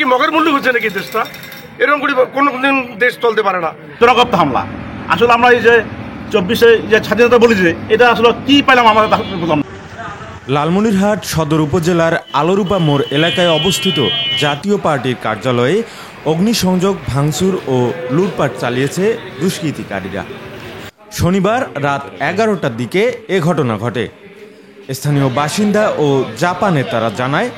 কি মগের মূল্য হচ্ছে নাকি দেশটা এরকম করে কোনদিন দেশ চলতে পারে না। চোরাগপ্ত হামলা আসলে আমরা এই যে 24-এ যে স্বাধীনতা বলি যে এটা আসলে কি পেলাম আমরা বুঝলাম না। লালমনিরহাট সদর উপজেলার আলোরূপা মোড় এলাকায় অবস্থিত জাতীয় পার্টির কার্যালয়ে অগ্নিসংযোগ ভাঙচুর ও লুটপাট চালিয়েছে দুষ্কৃতিকারীরা। শনিবার রাত 11টার দিকে এ ঘটনা ঘটে। স্থানীয় বাসিন্দা ও জাপা নেতারা জানায়,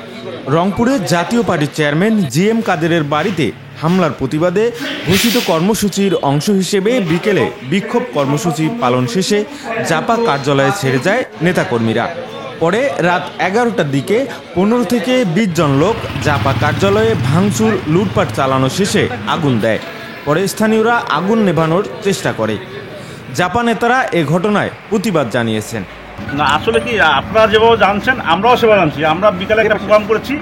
রংপুরের জাতীয় পার্টির চেয়ারম্যান জিএম কাদেরের বাড়িতে হামলার প্রতিবাদে ঘোষিত কর্মসূচির অংশ হিসেবে বিকেলে বিক্ষোভ কর্মসূচি পালন শেষে জাপা কার্যালয়ে ছেড়ে যায় নেতাকর্মীরা। পরে রাত 11টার দিকে 15 থেকে 20 জন লোক জাপা কার্যালয়ে ভাঙচুর লুটপাট চালানো শেষে আগুন দেয়। পরে স্থানীয়রা আগুন নেভানোর চেষ্টা করে। জাপা নেতারা এ ঘটনায় প্রতিবাদ জানিয়েছেন। না আসলে কি আপনারা যেভাবে জানছেন আমরাও সেভাবে জানছি। আমরা বিকালে একটা প্রোগ্রাম করেছি,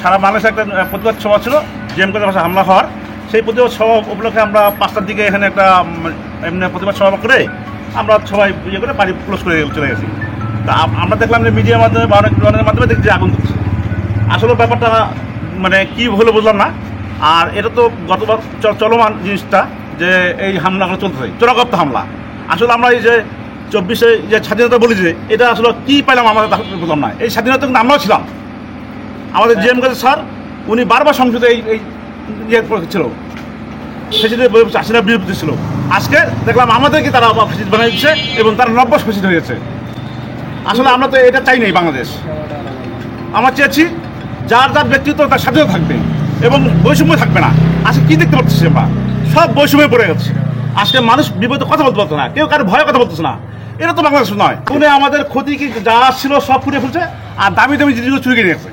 সারা বাংলাদেশে একটা প্রতিবাদ সভা ছিল জিএম কাদের বাসায় হামলা হওয়ার। সেই প্রতিবাদ সভা উপলক্ষে আমরা 5টার দিকে এখানে একটা এমনি প্রতিবাদ সভা করে আমরা সবাই ইয়ে করে বাড়ি ক্লোজ করে চলে গেছি। তা আমরা দেখলাম যে মিডিয়ার মাধ্যমে বা অনেক ধরনের মাধ্যমে দেখছি আগুন দিচ্ছে। আসলে ব্যাপারটা মানে কি হলো বুঝলাম না। আর এটা তো গতবার চলমান জিনিসটা যে এই হামলাগুলো চলতেছে, চোরাগপ্ত হামলা। আসলে আমরা এই যে 24-এ যে স্বাধীনতা বলি যে এটা আসলে কি পেলাম আমরা বুঝলাম না। এই স্বাধীনতা কিন্তু আমরাও ছিলাম। আমাদের জিএম কাদের স্যার উনি বারবার সংসদে এই ইয়ে ছিল, চাষিরা বিরুদ্ধে ছিল। আজকে দেখলাম আমাদেরকে তারা ফেসিস্ট বানিয়ে দিচ্ছে এবং তারা নব্য ফেসিস্ট হয়ে গেছে। আসলে আমরা তো এটা চাই নাই বাংলাদেশ। আমরা চেয়েছি যার যার ব্যক্তিত্ব তার স্বাধীনতা থাকবে এবং বৈষম্য থাকবে না। আজকে কি দেখতে পাচ্ছি আমরা, সব বৈষম্যে পড়ে গেছে। আজকে মানুষ বিপদে কথা বলতে পারতো না, কেউ কারো ভয়ে কথা বলতেছে না। এটা তো বাংলাদেশ নয়। উনি আমাদের ক্ষতি কি যা ছিল সব ফুটে ফেলছে আর দামি দামি জিনিসগুলো চুরি করে গেছে।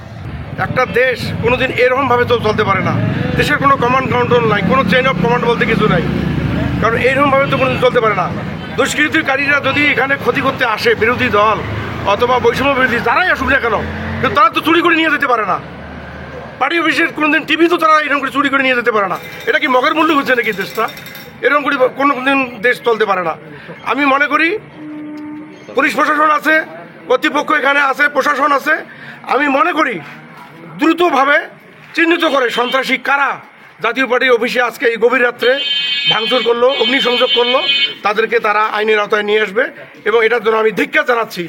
একটা দেশ কোনোদিন এরকম ভাবে তো চলতে পারে না। দেশের কোনো কমান্ড কন্ট্রোল নাই, কোনো চেইন অফ কমান্ড বলতে কিছু নাই। কারণ এইরকম ভাবে তো কোনোদিন চলতে পারে না। দুষ্কৃতিকারীরা যদি এখানে ক্ষতি করতে আসে, বিরোধী দল অথবা বৈষম্য বিরোধী যারাই আসুক না কেন, কিন্তু তারা তো চুরি করে নিয়ে যেতে পারে না। পার্টি অফিসের কোনোদিন টিভি তো তারা এরকম করে চুরি করে নিয়ে যেতে পারে না। এটা কি মগের মূল্য হচ্ছে নাকি দেশটা এরকম করে কোনোদিন দেশ চলতে পারে না। আমি মনে করি পুলিশ প্রশাসন আছে, কর্তৃপক্ষ এখানে আছে, প্রশাসন আছে। আমি মনে করি দ্রুতভাবে চিহ্নিত করে সন্ত্রাসী কারা জাতীয় পার্টির অফিসে আজকে এই গভীর রাত্রে ভাঙচুর করলো, অগ্নিসংযোগ করলো, তাদেরকে তারা আইনের আওতায় নিয়ে আসবে এবং এটার জন্য আমি ধিক্কার জানাচ্ছি।